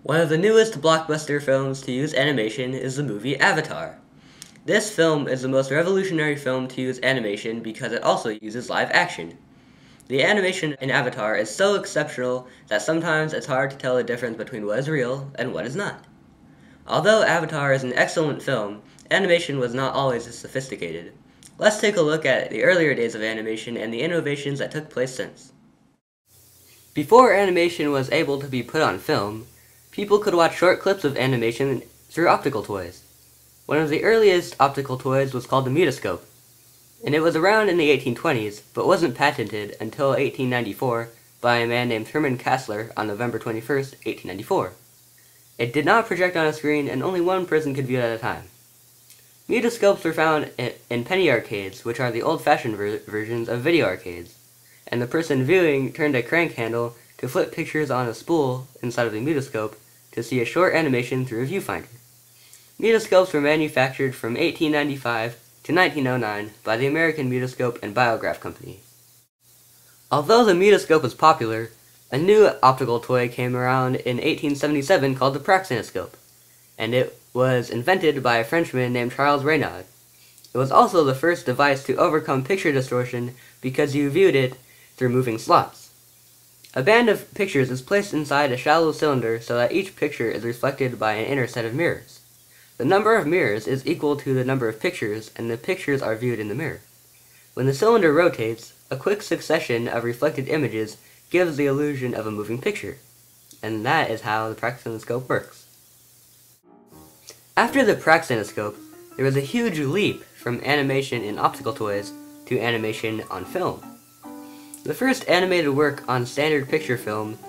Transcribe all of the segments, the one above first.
One of the newest blockbuster films to use animation is the movie Avatar. This film is the most revolutionary film to use animation because it also uses live action. The animation in Avatar is so exceptional that sometimes it's hard to tell the difference between what is real and what is not. Although Avatar is an excellent film, animation was not always as sophisticated. Let's take a look at the earlier days of animation and the innovations that took place since. Before animation was able to be put on film, people could watch short clips of animation through optical toys. One of the earliest optical toys was called the mutoscope, and it was around in the 1820s, but wasn't patented until 1894 by a man named Herman Kassler on November 21st, 1894. It did not project on a screen, and only one person could view it at a time. Mutoscopes were found in penny arcades, which are the old-fashioned versions of video arcades, and the person viewing turned a crank handle to flip pictures on a spool inside of the mutoscope to see a short animation through a viewfinder. Mutoscopes were manufactured from 1895 to 1909 by the American Mutoscope and Biograph Company. Although the mutoscope was popular, a new optical toy came around in 1877 called the praxinoscope, and it was invented by a Frenchman named Charles Raynaud. It was also the first device to overcome picture distortion because you viewed it through moving slots. A band of pictures is placed inside a shallow cylinder so that each picture is reflected by an inner set of mirrors. The number of mirrors is equal to the number of pictures, and the pictures are viewed in the mirror. When the cylinder rotates, a quick succession of reflected images gives the illusion of a moving picture, and that is how the praxinoscope works. After the praxinoscope, there was a huge leap from animation in optical toys to animation on film. The first animated work on standard picture film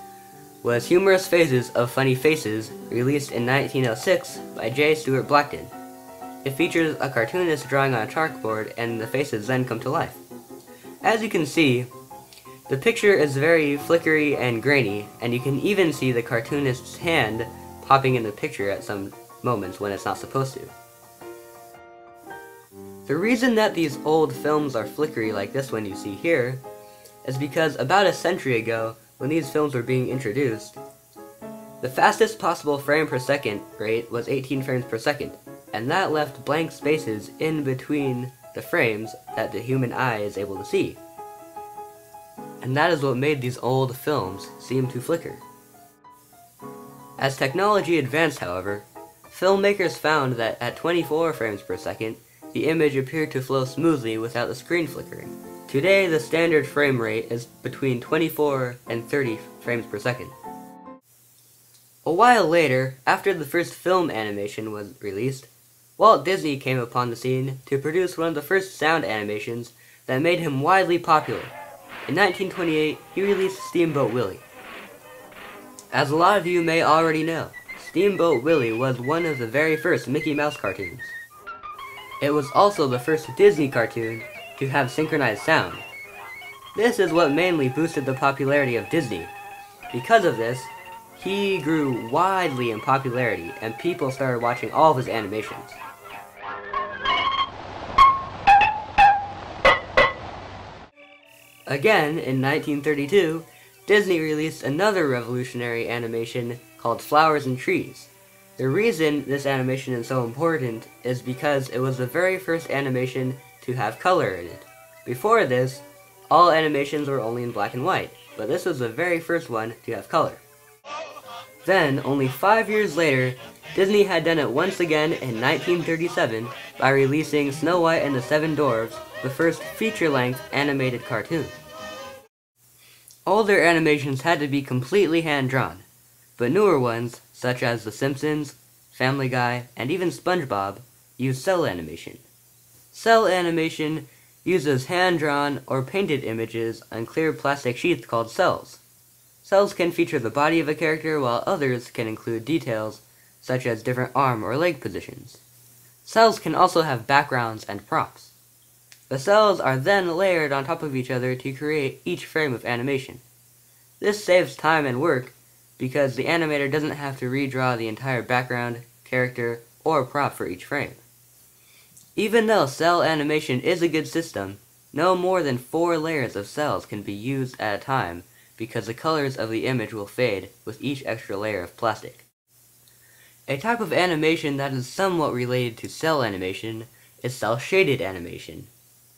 was Humorous Phases of Funny Faces, released in 1906 by J. Stuart Blackton. It features a cartoonist drawing on a chalkboard, and the faces then come to life. As you can see, the picture is very flickery and grainy, and you can even see the cartoonist's hand popping in the picture at some moments when it's not supposed to. The reason that these old films are flickery like this one you see here is because about a century ago, when these films were being introduced, the fastest possible frame per second rate was 18 frames per second, and that left blank spaces in between the frames that the human eye is able to see. And that is what made these old films seem to flicker. As technology advanced, however, filmmakers found that at 24 frames per second, the image appeared to flow smoothly without the screen flickering. Today, the standard frame rate is between 24 and 30 frames per second. A while later, after the first film animation was released, Walt Disney came upon the scene to produce one of the first sound animations that made him widely popular. In 1928, he released Steamboat Willie. As a lot of you may already know, Steamboat Willie was one of the very first Mickey Mouse cartoons. It was also the first Disney cartoon to have synchronized sound. This is what mainly boosted the popularity of Disney. Because of this, he grew widely in popularity, and people started watching all of his animations. Again, in 1932, Disney released another revolutionary animation called Flowers and Trees. The reason this animation is so important is because it was the very first animation to have color in it. Before this, all animations were only in black and white, but this was the very first one to have color. Then, only 5 years later, Disney had done it once again in 1937 by releasing Snow White and the Seven Dwarfs, the first feature-length animated cartoon. Older animations had to be completely hand-drawn, but newer ones, such as The Simpsons, Family Guy, and even SpongeBob, use cell animation. Cell animation uses hand-drawn or painted images on clear plastic sheets called cells. Cells can feature the body of a character, while others can include details such as different arm or leg positions. Cells can also have backgrounds and props. The cells are then layered on top of each other to create each frame of animation. This saves time and work because the animator doesn't have to redraw the entire background, character, or prop for each frame. Even though cell animation is a good system, no more than 4 layers of cells can be used at a time because the colors of the image will fade with each extra layer of plastic. A type of animation that is somewhat related to cell animation is cel-shaded animation.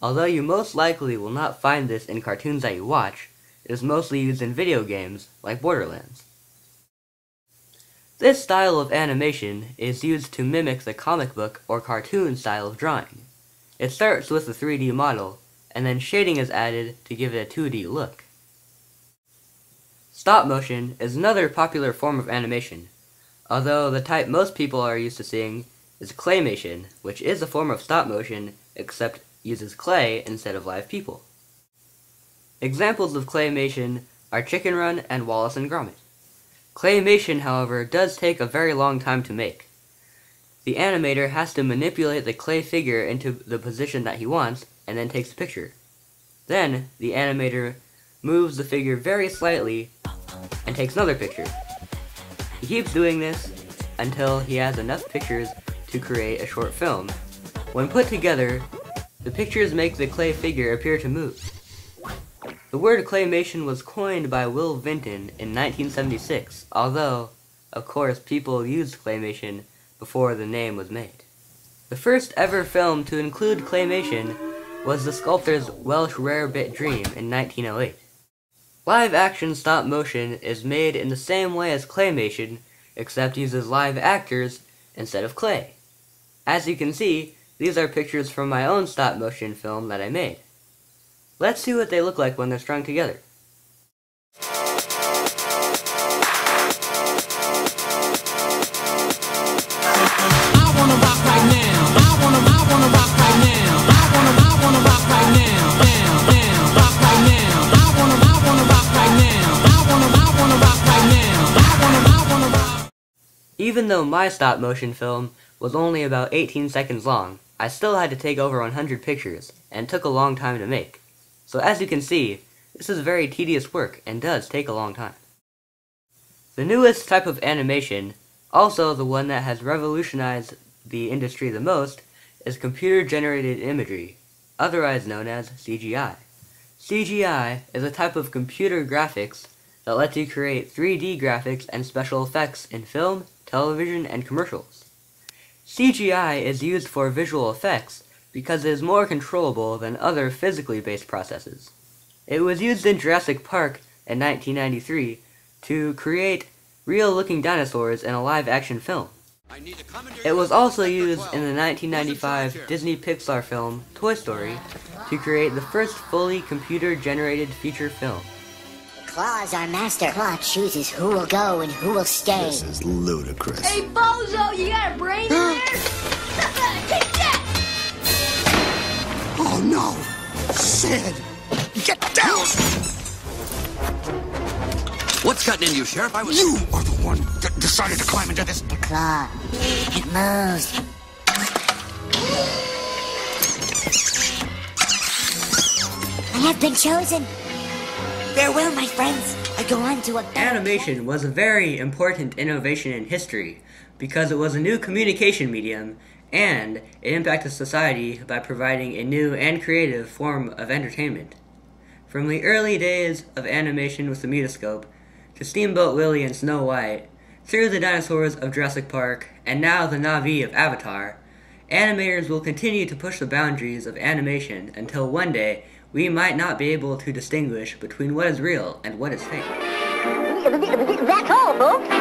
Although you most likely will not find this in cartoons that you watch, it is mostly used in video games like Borderlands. This style of animation is used to mimic the comic book or cartoon style of drawing. It starts with a 3D model, and then shading is added to give it a 2D look. Stop motion is another popular form of animation, although the type most people are used to seeing is claymation, which is a form of stop motion except uses clay instead of live people. Examples of claymation are Chicken Run and Wallace and Gromit. Claymation, however, does take a very long time to make. The animator has to manipulate the clay figure into the position that he wants and then takes a picture. Then, the animator moves the figure very slightly and takes another picture. He keeps doing this until he has enough pictures to create a short film. When put together, the pictures make the clay figure appear to move. The word claymation was coined by Will Vinton in 1976, although, of course, people used claymation before the name was made. The first ever film to include claymation was the sculptor's Welsh Rarebit Dream in 1908. Live-action stop-motion is made in the same way as claymation, except uses live actors instead of clay. As you can see, these are pictures from my own stop-motion film that I made. Let's see what they look like when they're strung together. Even though my stop-motion film was only about 18 seconds long, I still had to take over 100 pictures, and took a long time to make. So as you can see, this is very tedious work and does take a long time. The newest type of animation, also the one that has revolutionized the industry the most, is computer-generated imagery, otherwise known as CGI. CGI is a type of computer graphics that lets you create 3D graphics and special effects in film, television, and commercials. CGI is used for visual effects because it is more controllable than other physically based processes. It was used in Jurassic Park in 1993 to create real-looking dinosaurs in a live-action film. It was also used in the 1995 Disney Pixar film Toy Story to create the first fully computer-generated feature film. Claw's our master. Claw chooses who will go and who will stay. This is ludicrous. Hey, Bozo, you got a brain in there? Take that! Oh no! Sid! Get down! What's gotten into you, Sheriff? You are the one that decided to climb into this. Claw, it moves. I have been chosen. Farewell, my friends. I go on to a better... Animation was a very important innovation in history because it was a new communication medium and it impacted society by providing a new and creative form of entertainment. From the early days of animation with the Mutoscope, to Steamboat Willie and Snow White, through the dinosaurs of Jurassic Park, and now the Na'vi of Avatar, animators will continue to push the boundaries of animation until one day we might not be able to distinguish between what is real and what is fake. That's all, folks.